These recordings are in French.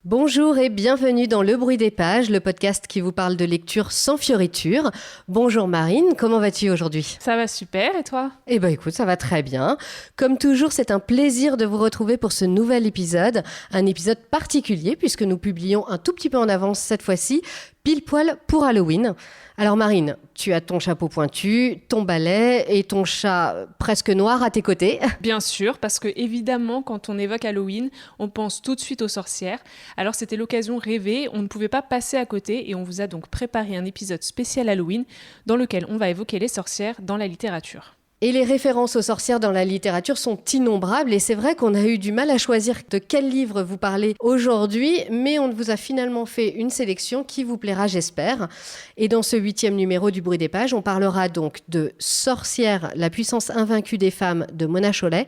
Bonjour et bienvenue dans Le Bruit des Pages, le podcast qui vous parle de lecture sans fioriture. Bonjour Marine, comment vas-tu aujourd'hui ? Ça va super, et toi ? Eh ben écoute, ça va très bien. Comme toujours, c'est un plaisir de vous retrouver pour ce nouvel épisode. Un épisode particulier puisque nous publions un tout petit peu en avance cette fois-ci, pile poil pour Halloween. Alors Marine, tu as ton chapeau pointu, ton balai et ton chat presque noir à tes côtés. Bien sûr, parce que évidemment, quand on évoque Halloween, on pense tout de suite aux sorcières. Alors c'était l'occasion rêvée, on ne pouvait pas passer à côté et on vous a donc préparé un épisode spécial Halloween dans lequel on va évoquer les sorcières dans la littérature. Et les références aux sorcières dans la littérature sont innombrables et c'est vrai qu'on a eu du mal à choisir de quel livre vous parler aujourd'hui, mais on vous a finalement fait une sélection qui vous plaira, j'espère. Et dans ce 8e numéro du Bruit des Pages, on parlera donc de Sorcière, la puissance invaincue des femmes de Mona Chollet,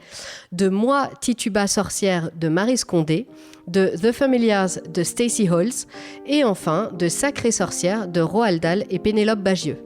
de Moi, Tituba sorcière de Marie Scondé, de The Familiars de Stacey Holz et enfin de Sacrée sorcière de Roald Dahl et Pénélope Bagieux.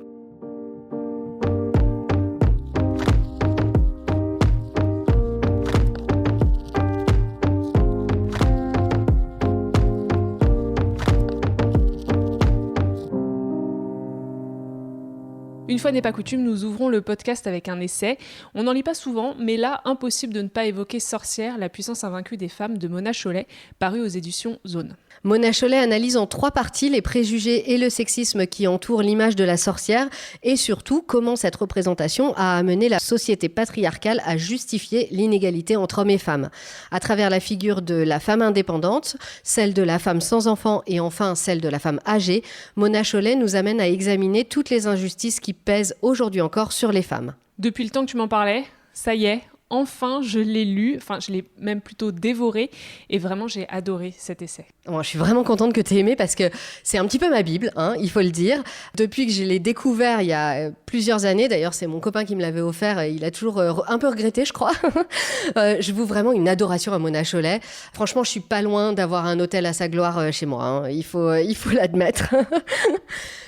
Une fois n'est pas coutume, nous ouvrons le podcast avec un essai. On n'en lit pas souvent, mais là, impossible de ne pas évoquer Sorcière, la puissance invaincue des femmes de Mona Chollet, paru aux éditions Zone. Mona Chollet analyse en 3 parties les préjugés et le sexisme qui entourent l'image de la sorcière et surtout comment cette représentation a amené la société patriarcale à justifier l'inégalité entre hommes et femmes. À travers la figure de la femme indépendante, celle de la femme sans enfant et enfin celle de la femme âgée, Mona Chollet nous amène à examiner toutes les injustices qui pèsent aujourd'hui encore sur les femmes. Depuis le temps que tu m'en parlais, ça y est, enfin je l'ai lu, je l'ai même plutôt dévoré et vraiment j'ai adoré cet essai. Bon, je suis vraiment contente que tu aies aimé parce que c'est un petit peu ma Bible, il faut le dire. Depuis que je l'ai découvert il y a plusieurs années, d'ailleurs c'est mon copain qui me l'avait offert et il a toujours un peu regretté je crois. Je voue vraiment une adoration à Mona Chollet. Franchement je suis pas loin d'avoir un hôtel à sa gloire chez moi, il faut l'admettre.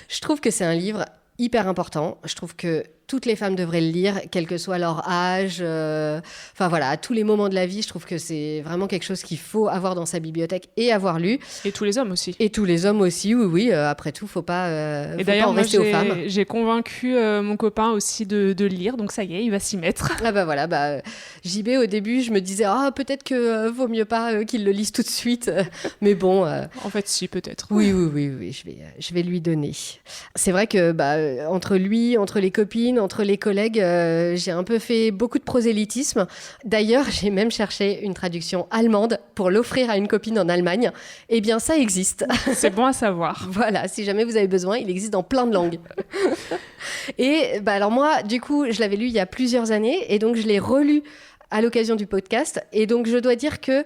Je trouve que c'est un livre hyper important. Je trouve que toutes les femmes devraient le lire, quel que soit leur âge. À tous les moments de la vie, je trouve que c'est vraiment quelque chose qu'il faut avoir dans sa bibliothèque et avoir lu. Et tous les hommes aussi. Et tous les hommes aussi, oui. Après tout, faut pas en rester aux femmes. J'ai convaincu mon copain aussi de le lire, donc ça y est, il va s'y mettre. JB, au début, je me disais, peut-être que vaut mieux pas qu'il le lise tout de suite. Mais bon... En fait, si, peut-être. Oui, je vais lui donner. C'est vrai que entre lui, entre les copines, entre les collègues, j'ai un peu fait beaucoup de prosélytisme. D'ailleurs, j'ai même cherché une traduction allemande pour l'offrir à une copine en Allemagne. Eh bien, ça existe. C'est bon à savoir. Voilà, si jamais vous avez besoin, il existe dans plein de langues. Et alors moi, du coup, je l'avais lu il y a plusieurs années et donc je l'ai relu à l'occasion du podcast. Et donc, je dois dire que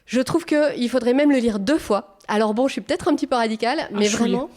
je trouve qu'il faudrait même le lire 2 fois. Alors bon, je suis peut-être un petit peu radicale, mais vraiment...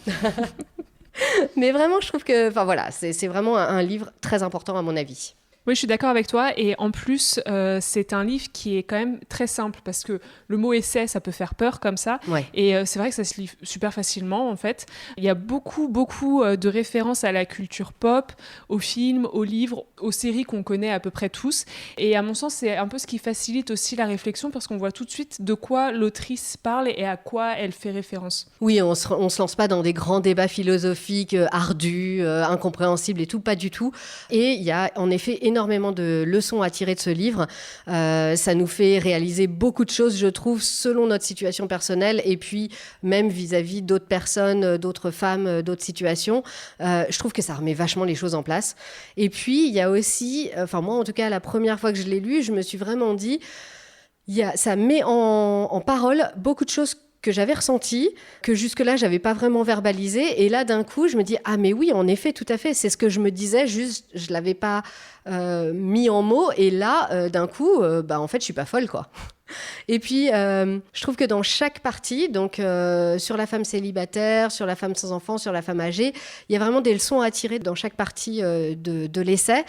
Mais vraiment, je trouve que c'est vraiment un livre très important à mon avis. Oui, je suis d'accord avec toi. Et en plus, c'est un livre qui est quand même très simple parce que le mot essai, ça peut faire peur comme ça. Ouais. Et c'est vrai que ça se lit super facilement, en fait. Il y a beaucoup de références à la culture pop, aux films, aux livres, aux séries qu'on connaît à peu près tous. Et à mon sens, c'est un peu ce qui facilite aussi la réflexion parce qu'on voit tout de suite de quoi l'autrice parle et à quoi elle fait référence. Oui, on se lance pas dans des grands débats philosophiques ardus, incompréhensibles et tout, pas du tout. Et il y a en effet énormément de leçons à tirer de ce livre. Ça nous fait réaliser beaucoup de choses, je trouve, selon notre situation personnelle et puis même vis-à-vis d'autres personnes, d'autres femmes, d'autres situations. Je trouve que ça remet vachement les choses en place. Et puis, il y a aussi, moi en tout cas, la première fois que je l'ai lu, je me suis vraiment dit, ça met en parole beaucoup de choses que j'avais ressenti, que jusque-là, j'avais pas vraiment verbalisé. Et là, d'un coup, je me dis, mais oui, en effet, tout à fait, c'est ce que je me disais, juste, je l'avais pas mis en mots. Et là, d'un coup, en fait, je suis pas folle, quoi. Et puis, je trouve que dans chaque partie, donc sur la femme célibataire, sur la femme sans enfant, sur la femme âgée, il y a vraiment des leçons à tirer dans chaque partie de l'essai.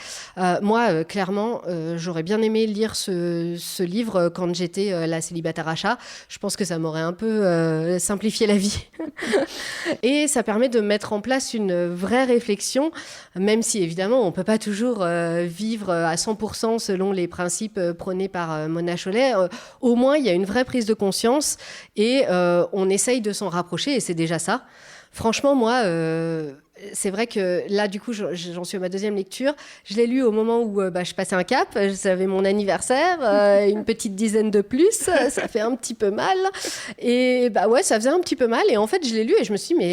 Moi, clairement, j'aurais bien aimé lire ce livre quand j'étais la célibataire à chat. Je pense que ça m'aurait un peu simplifié la vie. Et ça permet de mettre en place une vraie réflexion, même si évidemment, on ne peut pas toujours vivre à 100% selon les principes prônés par Mona Chollet. au moins il y a une vraie prise de conscience et on essaye de s'en rapprocher et c'est déjà ça. Franchement, moi, c'est vrai que là, du coup, j'en suis à ma deuxième lecture. Je l'ai lu au moment où je passais un cap. J'avais mon anniversaire, une petite dizaine de plus. Ça fait un petit peu mal. Et ouais, ça faisait un petit peu mal. Et en fait, je l'ai lu et je me suis dit,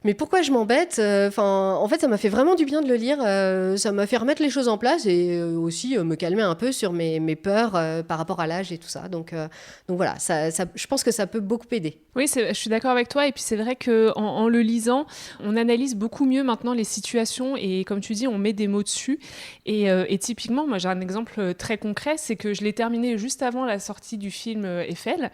mais pourquoi je m'embête ? En fait, ça m'a fait vraiment du bien de le lire. Ça m'a fait remettre les choses en place et aussi me calmer un peu sur mes peurs par rapport à l'âge et tout ça. Donc voilà, je pense que ça peut beaucoup aider. Oui, je suis d'accord avec toi. Et puis c'est vrai qu'en le lisant, on analyse beaucoup mieux maintenant les situations et comme tu dis, on met des mots dessus. Et typiquement, moi j'ai un exemple très concret, c'est que je l'ai terminé juste avant la sortie du film Eiffel.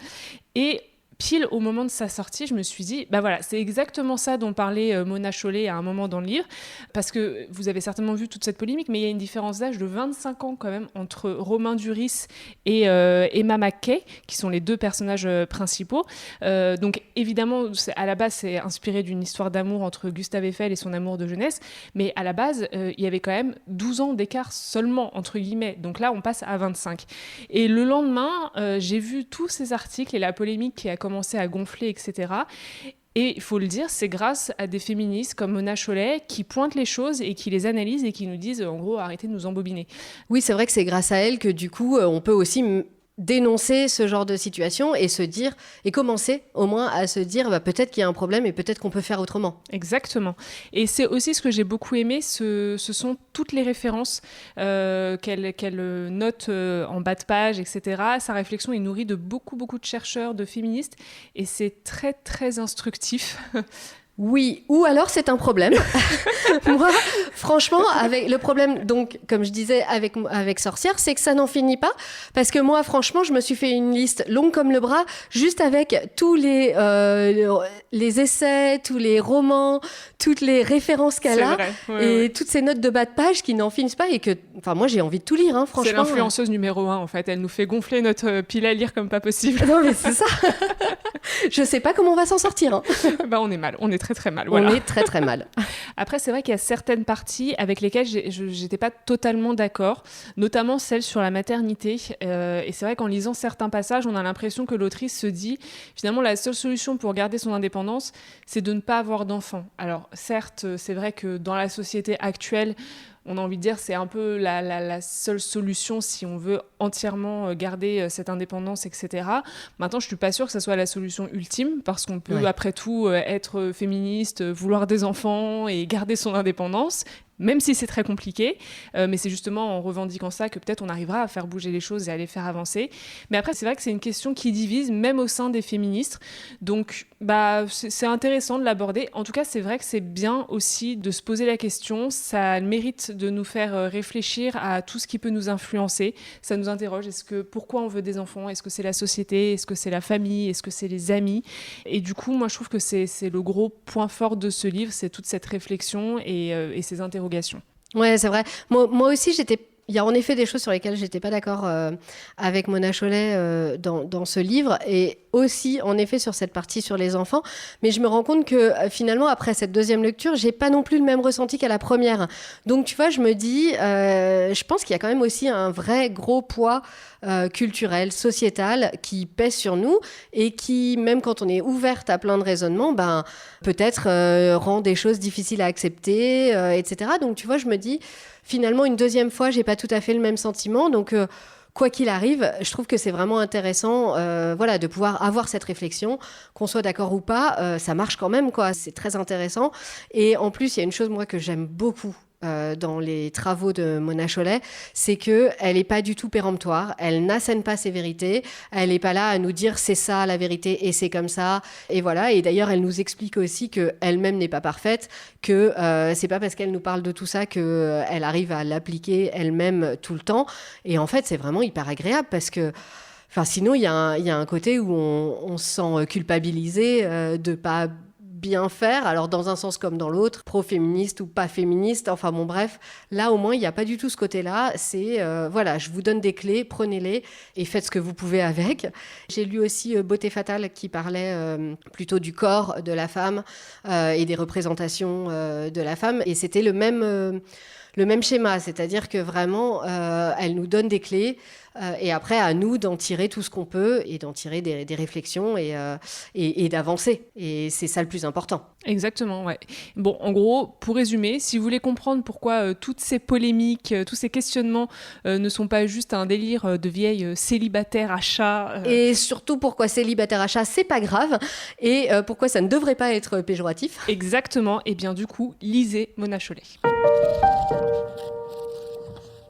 Et pile au moment de sa sortie, je me suis dit, voilà, c'est exactement ça dont parlait Mona Chollet à un moment dans le livre, parce que vous avez certainement vu toute cette polémique, mais il y a une différence d'âge de 25 ans quand même entre Romain Duris et Emma Mackey, qui sont les deux personnages principaux. Donc évidemment, à la base, c'est inspiré d'une histoire d'amour entre Gustave Eiffel et son amour de jeunesse, mais à la base, il y avait quand même 12 ans d'écart seulement, entre guillemets. Donc là, on passe à 25. Et le lendemain, j'ai vu tous ces articles et la polémique qui a commencé à gonfler, etc. Et il faut le dire, c'est grâce à des féministes comme Mona Chollet qui pointent les choses et qui les analysent et qui nous disent, en gros, arrêtez de nous embobiner. Oui, c'est vrai que c'est grâce à elle que du coup, on peut aussi dénoncer ce genre de situation et se dire, et commencer au moins à se dire peut-être qu'il y a un problème et peut-être qu'on peut faire autrement. Exactement. Et c'est aussi ce que j'ai beaucoup aimé, ce sont toutes les références qu'elle note en bas de page, etc. Sa réflexion est nourrie de beaucoup de chercheurs, de féministes, et c'est très très instructif. Oui, ou alors c'est un problème. Moi, franchement, avec le problème, donc, comme je disais avec Sorcière, c'est que ça n'en finit pas. Parce que moi, franchement, je me suis fait une liste longue comme le bras, juste avec tous les essais, tous les romans, toutes les références qu'elle a, et toutes ces notes de bas de page qui n'en finissent pas. Et que, moi, j'ai envie de tout lire, franchement. C'est l'influenceuse numéro 1, en fait. Elle nous fait gonfler notre pile à lire comme pas possible. Non, mais c'est ça. Je sais pas comment on va s'en sortir. On est mal, on est très très mal. Voilà. On est très très mal. Après, c'est vrai qu'il y a certaines parties avec lesquelles j'étais pas totalement d'accord, notamment celle sur la maternité. Et c'est vrai qu'en lisant certains passages, on a l'impression que l'autrice se dit, finalement, la seule solution pour garder son indépendance, c'est de ne pas avoir d'enfants. Alors, certes, c'est vrai que dans la société actuelle, on a envie de dire c'est un peu la seule solution si on veut entièrement garder cette indépendance, etc. Maintenant, je ne suis pas sûre que ce soit la solution ultime, parce qu'on peut, après tout, être féministe, vouloir des enfants et garder son indépendance, même si c'est très compliqué, mais c'est justement en revendiquant ça que peut-être on arrivera à faire bouger les choses et à les faire avancer. Mais après, c'est vrai que c'est une question qui divise, même au sein des féministes. Donc, c'est intéressant de l'aborder. En tout cas, c'est vrai que c'est bien aussi de se poser la question. Ça mérite de nous faire réfléchir à tout ce qui peut nous influencer. Ça nous interroge. Pourquoi on veut des enfants ? Est-ce que c'est la société ? Est-ce que c'est la famille ? Est-ce que c'est les amis ? Et du coup, moi, je trouve que c'est le gros point fort de ce livre, c'est toute cette réflexion et ces interrogations. Ouais, c'est vrai. Moi aussi, il y a en effet des choses sur lesquelles j'étais pas d'accord avec Mona Chollet dans ce livre, et aussi en effet sur cette partie sur les enfants. Mais je me rends compte que finalement, après cette deuxième lecture, j'ai pas non plus le même ressenti qu'à la première. Donc tu vois, je me dis, je pense qu'il y a quand même aussi un vrai gros poids culturel, sociétal qui pèse sur nous et qui, même quand on est ouverte à plein de raisonnements, peut-être rend des choses difficiles à accepter, etc. Donc tu vois, je me dis, finalement, une deuxième fois, j'ai pas tout à fait le même sentiment. Donc, quoi qu'il arrive, je trouve que c'est vraiment intéressant de pouvoir avoir cette réflexion, qu'on soit d'accord ou pas, ça marche quand même, quoi. C'est très intéressant. Et en plus, il y a une chose, moi, que j'aime beaucoup dans les travaux de Mona Chollet, c'est qu'elle n'est pas du tout péremptoire, elle n'assène pas ses vérités, elle n'est pas là à nous dire c'est ça la vérité et c'est comme ça, et voilà. Et d'ailleurs, elle nous explique aussi qu'elle-même n'est pas parfaite, que c'est pas parce qu'elle nous parle de tout ça qu'elle arrive à l'appliquer elle-même tout le temps. Et en fait, c'est vraiment hyper agréable parce que sinon, il y a un côté où on se sent culpabilisé de pas bien faire, alors dans un sens comme dans l'autre, pro-féministe ou pas féministe, bref, là au moins il n'y a pas du tout ce côté-là, c'est je vous donne des clés, prenez-les et faites ce que vous pouvez avec. J'ai lu aussi Beauté fatale qui parlait plutôt du corps de la femme et des représentations de la femme, et c'était le même schéma, c'est-à-dire que vraiment, elle nous donne des clés Et après, à nous d'en tirer tout ce qu'on peut et d'en tirer des réflexions et d'avancer. Et c'est ça le plus important. Exactement, ouais. Bon, en gros, pour résumer, si vous voulez comprendre pourquoi toutes ces polémiques, tous ces questionnements ne sont pas juste un délire de vieilles célibataires à chat... Et surtout pourquoi célibataire à chat, c'est pas grave, et pourquoi ça ne devrait pas être péjoratif. Exactement, et bien du coup, lisez Mona Chollet.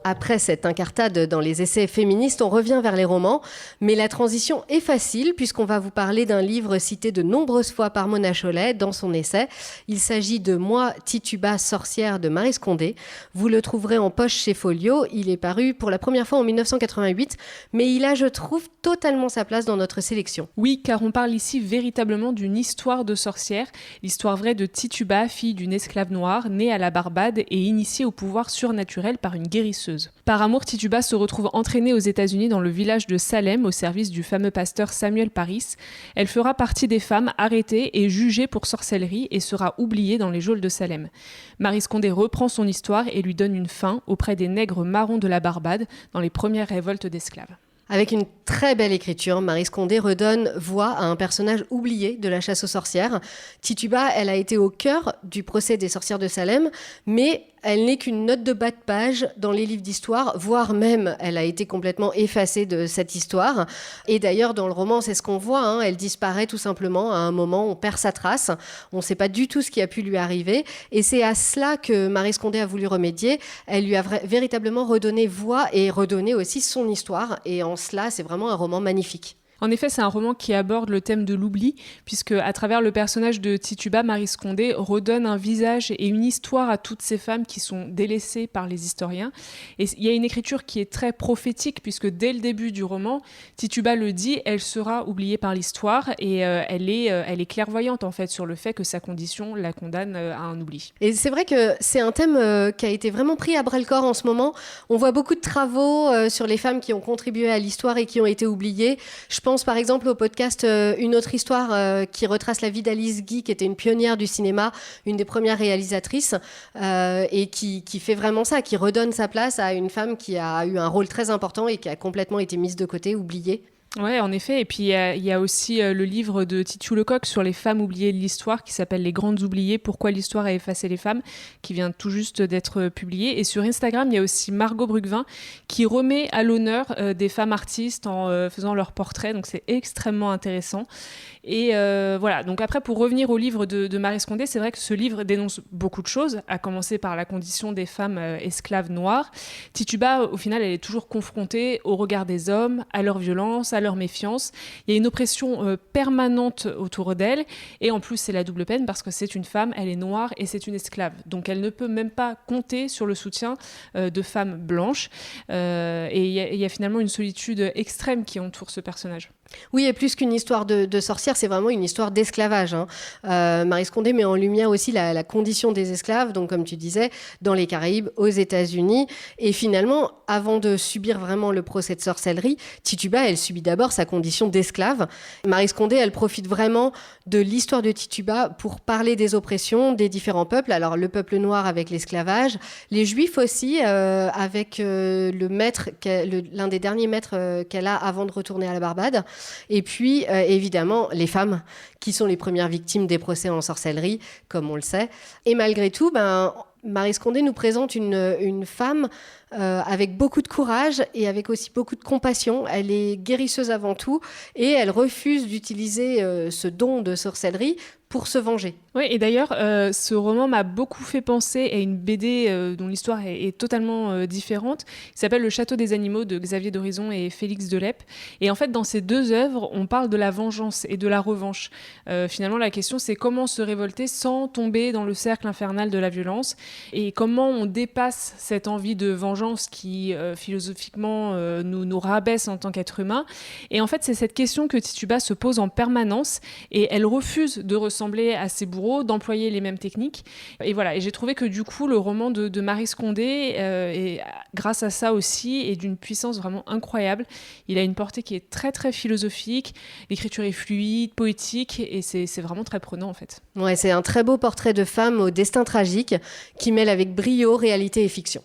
Après cette incartade dans les essais féministes, on revient vers les romans, mais la transition est facile puisqu'on va vous parler d'un livre cité de nombreuses fois par Mona Chollet dans son essai. Il s'agit de Moi, Tituba, sorcière de Maryse Condé. Vous le trouverez en poche chez Folio. Il est paru pour la première fois en 1988, mais il a, je trouve, totalement sa place dans notre sélection. Oui, car on parle ici véritablement d'une histoire de sorcière, l'histoire vraie de Tituba, fille d'une esclave noire, née à la Barbade et initiée au pouvoir surnaturel par une guérisseuse. Par amour, Tituba se retrouve entraînée aux États-Unis dans le village de Salem au service du fameux pasteur Samuel Parris. Elle fera partie des femmes arrêtées et jugées pour sorcellerie et sera oubliée dans les geôles de Salem. Maryse Condé reprend son histoire et lui donne une fin auprès des nègres marrons de la Barbade dans les premières révoltes d'esclaves. Avec une très belle écriture, Maryse Condé redonne voix à un personnage oublié de la chasse aux sorcières. Tituba, elle a été au cœur du procès des sorcières de Salem, mais elle n'est qu'une note de bas de page dans les livres d'histoire, voire même elle a été complètement effacée de cette histoire. Et d'ailleurs, dans le roman, c'est ce qu'on voit, elle disparaît tout simplement à un moment, on perd sa trace, on ne sait pas du tout ce qui a pu lui arriver. Et c'est à cela que Maryse Condé a voulu remédier. Elle lui a véritablement redonné voix et redonné aussi son histoire. Et en cela, c'est vraiment un roman magnifique. En effet, c'est un roman qui aborde le thème de l'oubli, puisque à travers le personnage de Tituba, Maryse Condé redonne un visage et une histoire à toutes ces femmes qui sont délaissées par les historiens. Et il y a une écriture qui est très prophétique, puisque dès le début du roman, Tituba le dit, elle sera oubliée par l'histoire, et elle est clairvoyante en fait sur le fait que sa condition la condamne à un oubli. Et c'est vrai que c'est un thème qui a été vraiment pris à bras-le-corps en ce moment. On voit beaucoup de travaux sur les femmes qui ont contribué à l'histoire et qui ont été oubliées. Je pense par exemple au podcast Une autre histoire qui retrace la vie d'Alice Guy, qui était une pionnière du cinéma, une des premières réalisatrices, et qui fait vraiment ça, qui redonne sa place à une femme qui a eu un rôle très important et qui a complètement été mise de côté, oubliée. Ouais, en effet. Et puis, il y a aussi le livre de Titu Lecoq sur les femmes oubliées de l'histoire qui s'appelle Les Grandes Oubliées, pourquoi l'histoire a effacé les femmes, qui vient tout juste d'être publié. Et sur Instagram, il y a aussi Margot Bruggvin qui remet à l'honneur des femmes artistes en faisant leurs portraits. Donc, c'est extrêmement intéressant. Et voilà. Donc après, pour revenir au livre de Maryse Condé, c'est vrai que ce livre dénonce beaucoup de choses, à commencer par la condition des femmes esclaves noires. Tituba, au final, elle est toujours confrontée au regard des hommes, à leur violence, à leur méfiance. Il y a une oppression permanente autour d'elle. Et en plus, c'est la double peine parce que c'est une femme, elle est noire et c'est une esclave. Donc elle ne peut même pas compter sur le soutien de femmes blanches. Et il y a finalement une solitude extrême qui entoure ce personnage. Oui, et plus qu'une histoire de sorcière, c'est vraiment une histoire d'esclavage. Maryse Condé met en lumière aussi la condition des esclaves, donc comme tu disais, dans les Caraïbes, aux États-Unis. Et finalement, avant de subir vraiment le procès de sorcellerie, Tituba, elle subit d'abord sa condition d'esclave. Maryse Condé, elle profite vraiment de l'histoire de Tituba pour parler des oppressions des différents peuples. Alors le peuple noir avec l'esclavage, les Juifs aussi, avec le maître, l'un des derniers maîtres qu'elle a avant de retourner à la Barbade. Et puis, évidemment, les femmes qui sont les premières victimes des procès en sorcellerie, comme on le sait. Et malgré tout, Maryse Condé nous présente une femme avec beaucoup de courage et avec aussi beaucoup de compassion. Elle est guérisseuse avant tout et elle refuse d'utiliser ce don de sorcellerie pour se venger. Oui, et d'ailleurs, ce roman m'a beaucoup fait penser à une BD dont l'histoire est totalement différente, qui s'appelle Le Château des Animaux de Xavier d'Horizon et Félix Delep. Et en fait, dans ces deux œuvres, on parle de la vengeance et de la revanche. Finalement, la question, c'est comment se révolter sans tomber dans le cercle infernal de la violence et comment on dépasse cette envie de vengeance qui, philosophiquement, nous rabaisse en tant qu'être humain. Et en fait, c'est cette question que Tituba se pose en permanence et elle refuse de ressembler à ses bourreaux, d'employer les mêmes techniques. Et voilà, et j'ai trouvé que du coup, le roman de Maryse Condé, est, grâce à ça aussi, est d'une puissance vraiment incroyable. Il a une portée qui est très très philosophique, l'écriture est fluide, poétique, et c'est vraiment très prenant en fait. Ouais, c'est un très beau portrait de femme au destin tragique qui mêle avec brio réalité et fiction.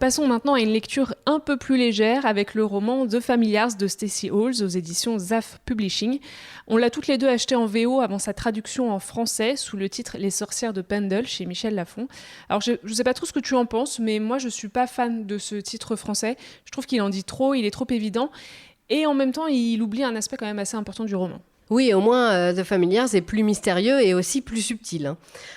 Passons maintenant à une lecture un peu plus légère avec le roman The Familiars de Stacey Hawles aux éditions Zaf Publishing. On l'a toutes les deux acheté en VO avant sa traduction en français sous le titre Les sorcières de Pendle chez Michel Lafon. Alors je ne sais pas trop ce que tu en penses, mais moi je ne suis pas fan de ce titre français. Je trouve qu'il en dit trop, il est trop évident et en même temps il oublie un aspect quand même assez important du roman. Oui, au moins The Familiars est plus mystérieux et aussi plus subtil.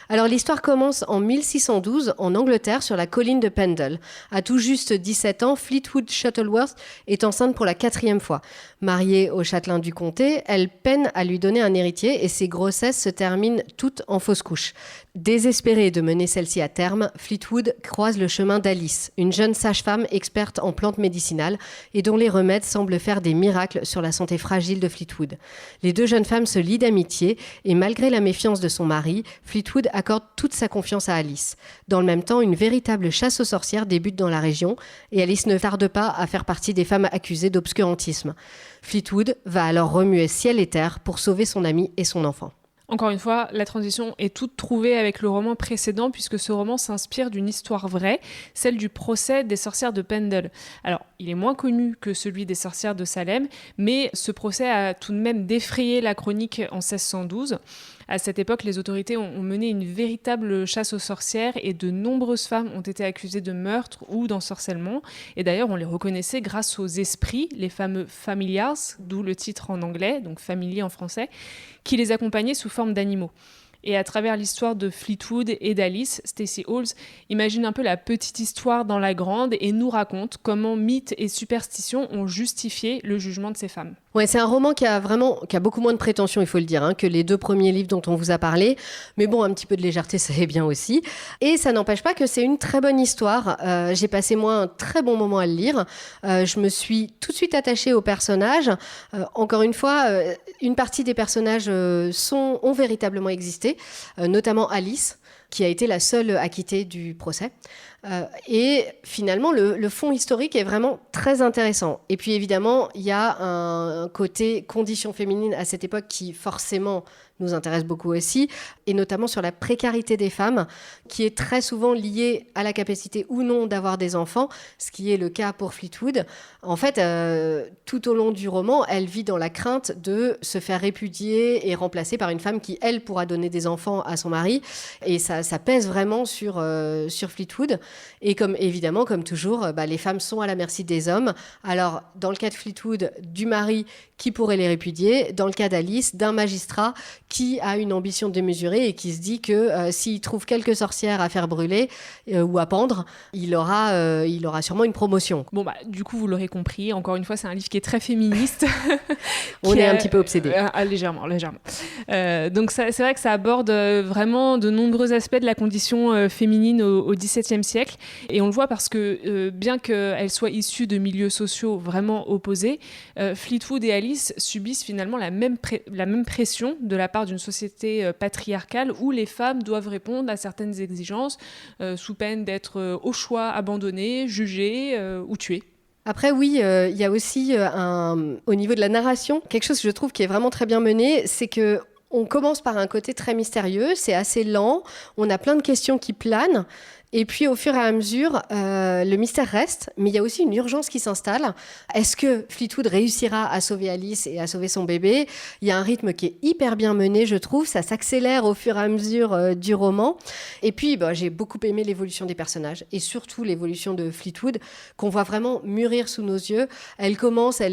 Alors l'histoire commence en 1612 en Angleterre sur la colline de Pendle. À tout juste 17 ans, Fleetwood Shuttleworth est enceinte pour la 4e fois. Mariée au châtelain du comté, elle peine à lui donner un héritier et ses grossesses se terminent toutes en fausse couche. Désespérée de mener celle-ci à terme, Fleetwood croise le chemin d'Alice, une jeune sage-femme experte en plantes médicinales et dont les remèdes semblent faire des miracles sur la santé fragile de Fleetwood. Les deux jeunes femmes se lient d'amitié et malgré la méfiance de son mari, Fleetwood accorde toute sa confiance à Alice. Dans le même temps, une véritable chasse aux sorcières débute dans la région et Alice ne tarde pas à faire partie des femmes accusées d'obscurantisme. Fleetwood va alors remuer ciel et terre pour sauver son ami et son enfant. Encore une fois, la transition est toute trouvée avec le roman précédent puisque ce roman s'inspire d'une histoire vraie, celle du procès des sorcières de Pendle. Alors, il est moins connu que celui des sorcières de Salem, mais ce procès a tout de même défrayé la chronique en 1612. À cette époque, les autorités ont mené une véritable chasse aux sorcières et de nombreuses femmes ont été accusées de meurtre ou d'ensorcellement. Et d'ailleurs, on les reconnaissait grâce aux esprits, les fameux familiars, d'où le titre en anglais, donc familier en français, qui les accompagnaient sous forme d'animaux. Et à travers l'histoire de Fleetwood et d'Alice, Stacey Hawles imagine un peu la petite histoire dans la grande et nous raconte comment mythes et superstitions ont justifié le jugement de ces femmes. Ouais, c'est un roman qui a beaucoup moins de prétention, il faut le dire, que les 2 premiers livres dont on vous a parlé. Mais bon, un petit peu de légèreté, ça est bien aussi. Et ça n'empêche pas que c'est une très bonne histoire. J'ai passé, moi, un très bon moment à le lire. Je me suis tout de suite attachée aux personnages. Encore une fois, une partie des personnages ont véritablement existé, notamment Alice, qui a été la seule acquittée du procès. Et finalement, le fond historique est vraiment très intéressant. Et puis évidemment, il y a un côté condition féminine à cette époque qui forcément nous intéresse beaucoup aussi, et notamment sur la précarité des femmes, qui est très souvent liée à la capacité ou non d'avoir des enfants, ce qui est le cas pour Fleetwood. En fait, tout au long du roman, elle vit dans la crainte de se faire répudier et remplacer par une femme qui, elle, pourra donner des enfants à son mari. Et ça pèse vraiment sur Fleetwood. Et évidemment, comme toujours, les femmes sont à la merci des hommes. Alors, dans le cas de Fleetwood, du mari qui pourrait les répudier. Dans le cas d'Alice, d'un magistrat qui a une ambition démesurée et qui se dit que s'il trouve quelques sorcières à faire brûler ou à pendre, il aura sûrement une promotion. Bon, du coup, vous l'aurez compris, encore une fois, c'est un livre qui est très féministe. On est un petit peu obsédé. Légèrement. Donc, c'est vrai que ça aborde vraiment de nombreux aspects de la condition féminine au XVIIe siècle. Et on le voit parce que, bien qu'elles soient issues de milieux sociaux vraiment opposés, Fleetwood et Alice subissent finalement la même pression de la part d'une société patriarcale où les femmes doivent répondre à certaines exigences sous peine d'être au choix abandonnées, jugées ou tuées. Après, oui, il y a aussi, au niveau de la narration, quelque chose que je trouve qui est vraiment très bien mené, c'est que on commence par un côté très mystérieux, c'est assez lent, on a plein de questions qui planent. Et puis, au fur et à mesure, le mystère reste, mais il y a aussi une urgence qui s'installe. Est-ce que Fleetwood réussira à sauver Alice et à sauver son bébé ? Il y a un rythme qui est hyper bien mené, je trouve. Ça s'accélère au fur et à mesure du roman. Et puis, j'ai beaucoup aimé l'évolution des personnages, et surtout l'évolution de Fleetwood, qu'on voit vraiment mûrir sous nos yeux. Elle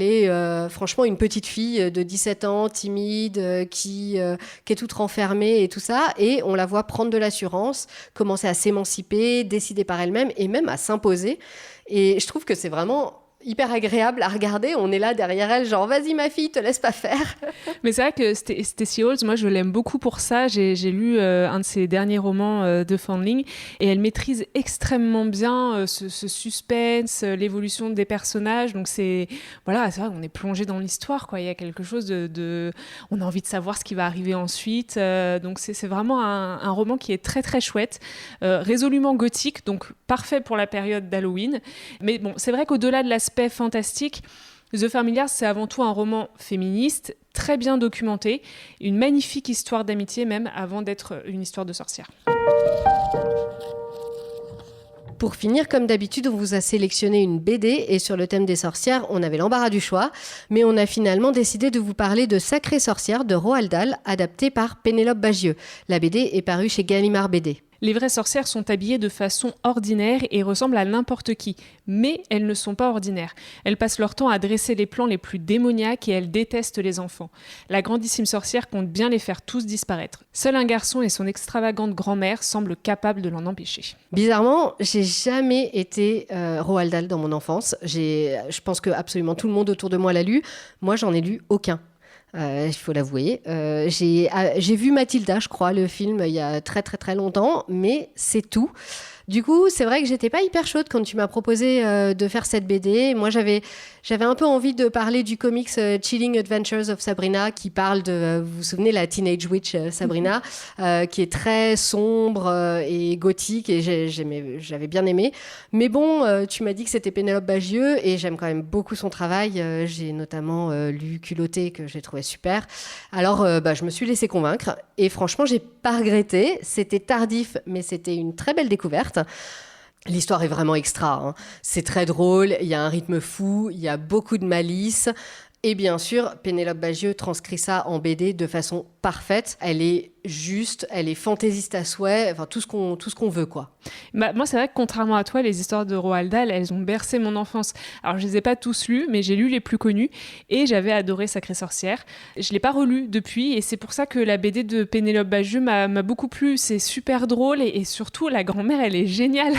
est franchement une petite fille de 17 ans, timide, qui est toute renfermée et tout ça. Et on la voit prendre de l'assurance, commencer à s'émanciper, décider par elle-même et même à s'imposer. Et je trouve que c'est vraiment hyper agréable à regarder. On est là derrière elle, genre vas-y ma fille, te laisse pas faire. Mais c'est vrai que Stacey Hawles, moi je l'aime beaucoup pour ça. J'ai lu un de ses derniers romans de Foundling et elle maîtrise extrêmement bien ce suspense, l'évolution des personnages. Donc c'est vrai qu'on est plongé dans l'histoire, quoi. Il y a quelque chose on a envie de savoir ce qui va arriver ensuite. Donc c'est vraiment un roman qui est très très chouette, résolument gothique, donc parfait pour la période d'Halloween. Mais bon, c'est vrai qu'au-delà de l'aspect fantastique, The Familiars, c'est avant tout un roman féministe, très bien documenté, une magnifique histoire d'amitié même avant d'être une histoire de sorcière. Pour finir, comme d'habitude, on vous a sélectionné une BD et sur le thème des sorcières, on avait l'embarras du choix, mais on a finalement décidé de vous parler de Sacrée sorcière de Roald Dahl, adaptée par Pénélope Bagieux. La BD est parue chez Gallimard BD. Les vraies sorcières sont habillées de façon ordinaire et ressemblent à n'importe qui. Mais elles ne sont pas ordinaires. Elles passent leur temps à dresser les plans les plus démoniaques et elles détestent les enfants. La grandissime sorcière compte bien les faire tous disparaître. Seul un garçon et son extravagante grand-mère semblent capables de l'en empêcher. Bizarrement, j'ai jamais été Roald Dahl dans mon enfance. Je pense que absolument tout le monde autour de moi l'a lu. Moi, j'en ai lu aucun. Il faut l'avouer. J'ai vu Mathilda, je crois, le film, il y a très très très longtemps, mais c'est tout. Du coup, c'est vrai que j'étais pas hyper chaude quand tu m'as proposé de faire cette BD. Moi, j'avais un peu envie de parler du comics Chilling Adventures of Sabrina, qui parle de, vous vous souvenez, la Teenage Witch Sabrina, qui est très sombre et gothique, et j'avais bien aimé. Mais bon, tu m'as dit que c'était Pénélope Bagieux, et j'aime quand même beaucoup son travail. J'ai notamment lu Culottée, que j'ai trouvé super. Alors, je me suis laissée convaincre, et franchement, j'ai pas regretté. C'était tardif, mais c'était une très belle découverte. L'histoire est vraiment extra, hein. C'est très drôle, il y a un rythme fou, il y a beaucoup de malice. Et bien sûr, Pénélope Bagieux transcrit ça en BD de façon parfaite. Elle est juste, elle est fantaisiste à souhait, enfin tout ce qu'on veut, quoi. Moi, c'est vrai que contrairement à toi, les histoires de Roald Dahl, elles ont bercé mon enfance. Alors, je les ai pas tous lus, mais j'ai lu les plus connus et j'avais adoré Sacrée sorcière. Je l'ai pas relu depuis et c'est pour ça que la BD de Pénélope Bagieux m'a beaucoup plu. C'est super drôle et surtout, la grand-mère, elle est géniale.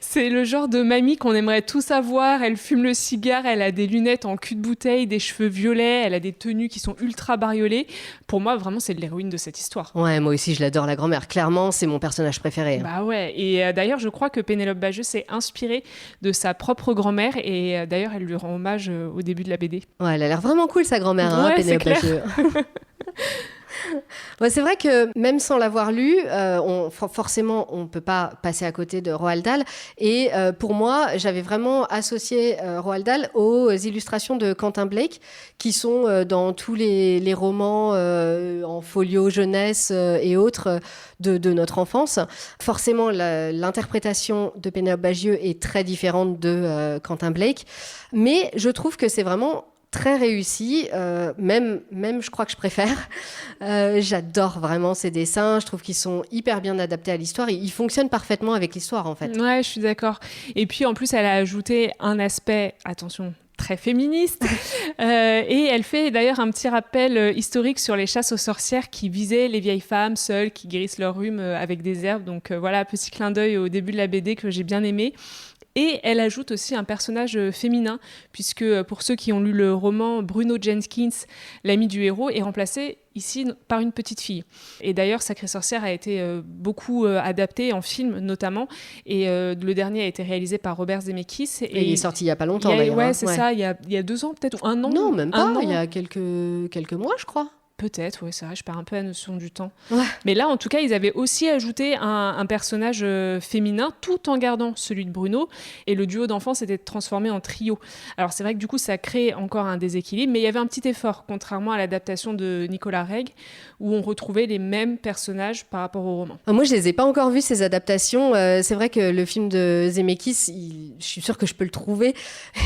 C'est le genre de mamie qu'on aimerait tous avoir. Elle fume le cigare, elle a des lunettes en cul de bouteille, des cheveux violets, elle a des tenues qui sont ultra bariolées. Pour moi, vraiment, c'est l'héroïne de cette histoire. Ouais, moi aussi, je l'adore, la grand-mère. Clairement, c'est mon personnage préféré. Bah ouais, et d'ailleurs, je crois que Pénélope Bagieux s'est inspirée de sa propre grand-mère et d'ailleurs, elle lui rend hommage au début de la BD. Ouais, elle a l'air vraiment cool, sa grand-mère, ouais, Pénélope Bagieux. Ouais, c'est vrai que même sans l'avoir lu, forcément, on ne peut pas passer à côté de Roald Dahl. Et pour moi, j'avais vraiment associé Roald Dahl aux illustrations de Quentin Blake, qui sont dans tous les romans en folio jeunesse et autres de notre enfance. Forcément, l'interprétation de Pénélope Bagieux est très différente de Quentin Blake. Mais je trouve que c'est vraiment très réussi, même je crois que je préfère. J'adore vraiment ces dessins, je trouve qu'ils sont hyper bien adaptés à l'histoire, ils fonctionnent parfaitement avec l'histoire en fait. Ouais, je suis d'accord. Et puis en plus, elle a ajouté un aspect, attention, très féministe, et elle fait d'ailleurs un petit rappel historique sur les chasses aux sorcières qui visaient les vieilles femmes seules qui guérissent leur rhume avec des herbes. Donc voilà, petit clin d'œil au début de la BD que j'ai bien aimé. Et elle ajoute aussi un personnage féminin, puisque pour ceux qui ont lu le roman, Bruno Jenkins, l'ami du héros, est remplacé ici par une petite fille. Et d'ailleurs, Sacrée sorcière a été beaucoup adapté en film notamment, et le dernier a été réalisé par Robert Zemeckis. Et il est sorti il n'y a pas longtemps d'ailleurs. Ouais, c'est ça, il y a 2 ans peut-être, ou 1 an. Non, même pas, il y a quelques mois je crois. Peut-être, oui, c'est vrai, je perds un peu la notion du temps. Ouais. Mais là, en tout cas, ils avaient aussi ajouté un personnage féminin, tout en gardant celui de Bruno. Et le duo d'enfants s'était transformé en trio. Alors, c'est vrai que du coup, ça crée encore un déséquilibre, mais il y avait un petit effort, contrairement à l'adaptation de Nicolas Reg, où on retrouvait les mêmes personnages par rapport au roman. Moi, je les ai pas encore vus, ces adaptations. C'est vrai que le film de Zemeckis, je suis sûre que je peux le trouver.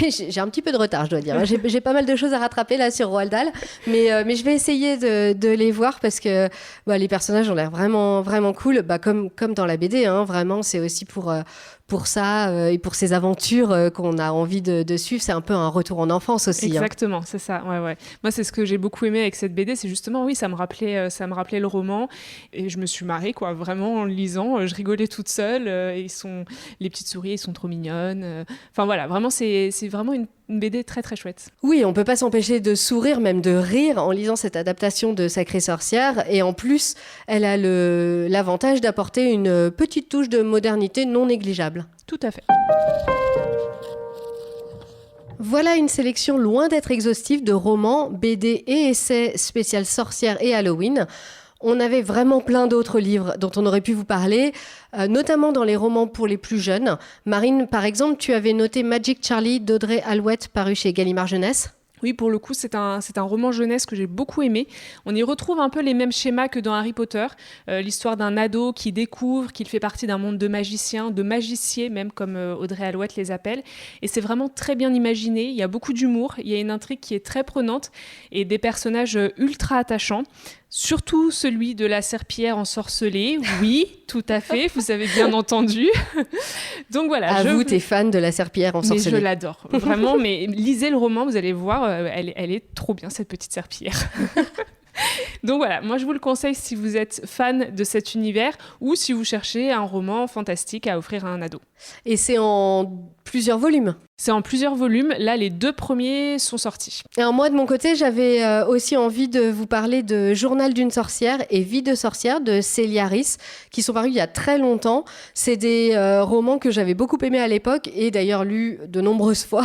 J'ai un petit peu de retard, je dois dire. J'ai pas mal de choses à rattraper là sur Roald Dahl, mais je vais essayer de les voir parce que les personnages ont l'air vraiment, vraiment cool, comme dans la BD, hein, vraiment, c'est aussi pour ça et pour ces aventures qu'on a envie de suivre. C'est un peu un retour en enfance aussi. Exactement, c'est ça. Ouais. Moi, c'est ce que j'ai beaucoup aimé avec cette BD, c'est justement, oui, ça me rappelait le roman et je me suis marrée, quoi, vraiment en le lisant. Je rigolais toute seule. Les petites souris, elles sont trop mignonnes. Enfin voilà, vraiment, c'est vraiment une BD très très chouette. Oui, on peut pas s'empêcher de sourire, même de rire en lisant cette adaptation de Sacrée sorcière. Et en plus, elle a l'avantage d'apporter une petite touche de modernité non négligeable. Tout à fait. Voilà une sélection loin d'être exhaustive de romans, BD et essais spécial sorcières et Halloween. On avait vraiment plein d'autres livres dont on aurait pu vous parler, notamment dans les romans pour les plus jeunes. Marine, par exemple, tu avais noté Magic Charlie d'Audrey Alouette paru chez Gallimard Jeunesse. Oui, pour le coup, c'est un roman jeunesse que j'ai beaucoup aimé. On y retrouve un peu les mêmes schémas que dans Harry Potter. L'histoire d'un ado qui découvre qu'il fait partie d'un monde de magiciens, de magiciers même, comme Audrey Alouette les appelle. Et c'est vraiment très bien imaginé. Il y a beaucoup d'humour, il y a une intrigue qui est très prenante et des personnages ultra attachants. Surtout celui de la serpillière ensorcelée. Oui, tout à fait, vous avez bien entendu. Donc voilà. Vous, t'es fan de la serpillière ensorcelée. Mais je l'adore, vraiment. Mais lisez le roman, vous allez voir, elle est trop bien, cette petite serpillière. Donc voilà, moi je vous le conseille si vous êtes fan de cet univers ou si vous cherchez un roman fantastique à offrir à un ado. Et c'est en plusieurs volumes? C'est en plusieurs volumes. Là, les 2 premiers sont sortis. Alors moi, de mon côté, j'avais aussi envie de vous parler de Journal d'une sorcière et Vie de sorcière de Célia Rhys, qui sont parus il y a très longtemps. C'est des romans que j'avais beaucoup aimés à l'époque et d'ailleurs lus de nombreuses fois.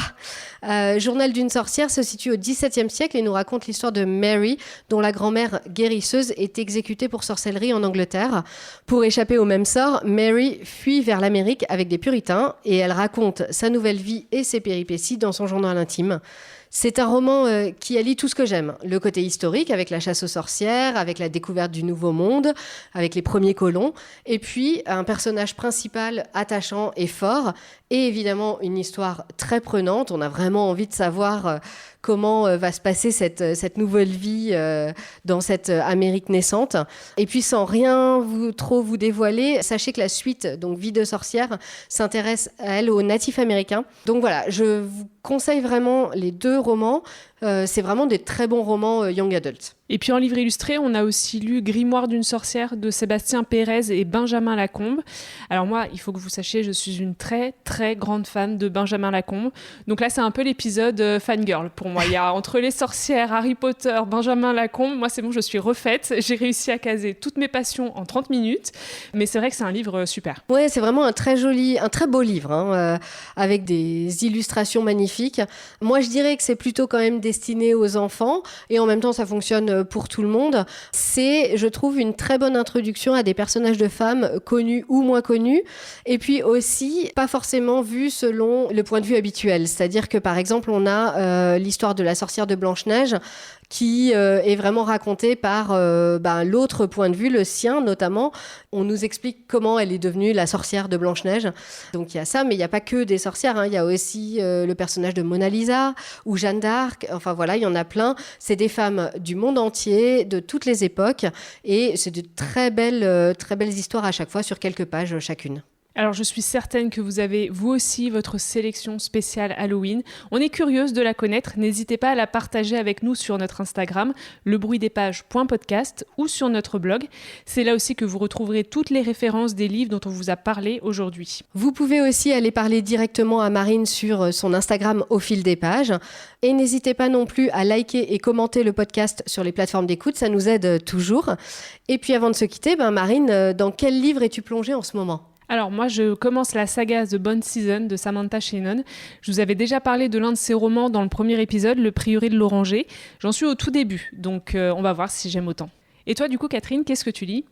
Journal d'une sorcière se situe au XVIIe siècle et nous raconte l'histoire de Mary, dont la grand-mère guérisseuse est exécutée pour sorcellerie en Angleterre. Pour échapper au même sort, Mary fuit vers l'Amérique avec des puritains et elle raconte sa nouvelle vie et ses péripéties dans son journal intime. C'est un roman qui allie tout ce que j'aime. Le côté historique avec la chasse aux sorcières, avec la découverte du Nouveau Monde, avec les premiers colons, et puis un personnage principal attachant et fort, et évidemment une histoire très prenante. On a vraiment envie de savoir comment va se passer cette nouvelle vie dans cette Amérique naissante. Et puis sans rien trop vous dévoiler, sachez que la suite, donc Vie de sorcière, s'intéresse à elle aux natifs américains. Donc voilà, je vous conseille vraiment les 2 romans. C'est vraiment des très bons romans young adult. Et puis en livre illustré, on a aussi lu Grimoire d'une sorcière de Sébastien Pérez et Benjamin Lacombe. Alors moi, il faut que vous sachiez, je suis une très très grande fan de Benjamin Lacombe. Donc là, c'est un peu l'épisode fangirl pour moi. Il y a entre les sorcières, Harry Potter, Benjamin Lacombe, moi c'est bon, je suis refaite. J'ai réussi à caser toutes mes passions en 30 minutes. Mais c'est vrai que c'est un livre super. Ouais, c'est vraiment un très beau livre, avec des illustrations magnifiques. Moi, je dirais que c'est plutôt quand même destiné aux enfants et en même temps, ça fonctionne pour tout le monde. C'est, je trouve, une très bonne introduction à des personnages de femmes connus ou moins connus et puis aussi pas forcément vus selon le point de vue habituel. C'est-à-dire que, par exemple, on a l'histoire de la sorcière de Blanche-Neige qui est vraiment racontée par l'autre point de vue, le sien notamment. On nous explique comment elle est devenue la sorcière de Blanche-Neige. Donc il y a ça, mais il n'y a pas que des sorcières. Il y a aussi le personnage de Mona Lisa ou Jeanne d'Arc. Enfin voilà, il y en a plein. C'est des femmes du monde entier, de toutes les époques. Et c'est de très belles histoires à chaque fois sur quelques pages chacune. Alors je suis certaine que vous avez vous aussi votre sélection spéciale Halloween. On est curieuse de la connaître, n'hésitez pas à la partager avec nous sur notre Instagram, lebruitdespages.podcast ou sur notre blog. C'est là aussi que vous retrouverez toutes les références des livres dont on vous a parlé aujourd'hui. Vous pouvez aussi aller parler directement à Marine sur son Instagram Au fil des pages. Et n'hésitez pas non plus à liker et commenter le podcast sur les plateformes d'écoute, ça nous aide toujours. Et puis avant de se quitter, Marine, dans quel livre es-tu plongée en ce moment ? Alors moi, je commence la saga The Bone Season de Samantha Shannon. Je vous avais déjà parlé de l'un de ses romans dans le premier épisode, Le Prieuré de l'Oranger. J'en suis au tout début, donc on va voir si j'aime autant. Et toi, du coup, Catherine, qu'est-ce que tu lis ?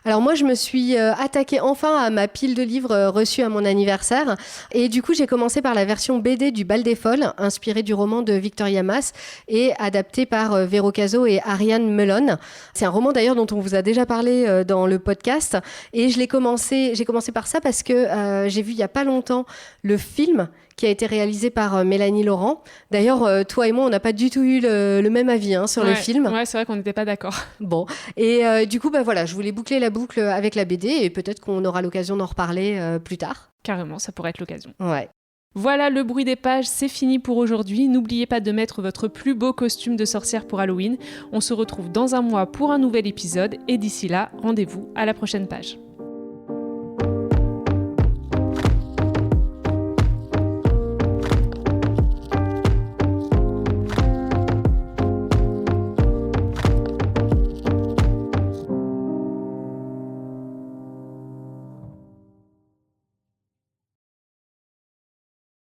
Alors moi, je me suis attaquée enfin à ma pile de livres reçus à mon anniversaire. Et du coup, j'ai commencé par la version BD du Bal des Folles, inspirée du roman de Victoria Mass et adaptée par Vero Caso et Ariane Melon. C'est un roman d'ailleurs dont on vous a déjà parlé dans le podcast. Et j'ai commencé par ça parce que j'ai vu il n'y a pas longtemps le film qui a été réalisé par Mélanie Laurent. D'ailleurs, toi et moi, on n'a pas du tout eu le même avis sur le film. Ouais, c'est vrai qu'on n'était pas d'accord. Bon, et du coup, voilà, je voulais boucler la boucle avec la BD et peut-être qu'on aura l'occasion d'en reparler plus tard. Carrément, ça pourrait être l'occasion. Ouais. Voilà, le bruit des pages, c'est fini pour aujourd'hui. N'oubliez pas de mettre votre plus beau costume de sorcière pour Halloween. On se retrouve dans un mois pour un nouvel épisode et d'ici là, rendez-vous à la prochaine page.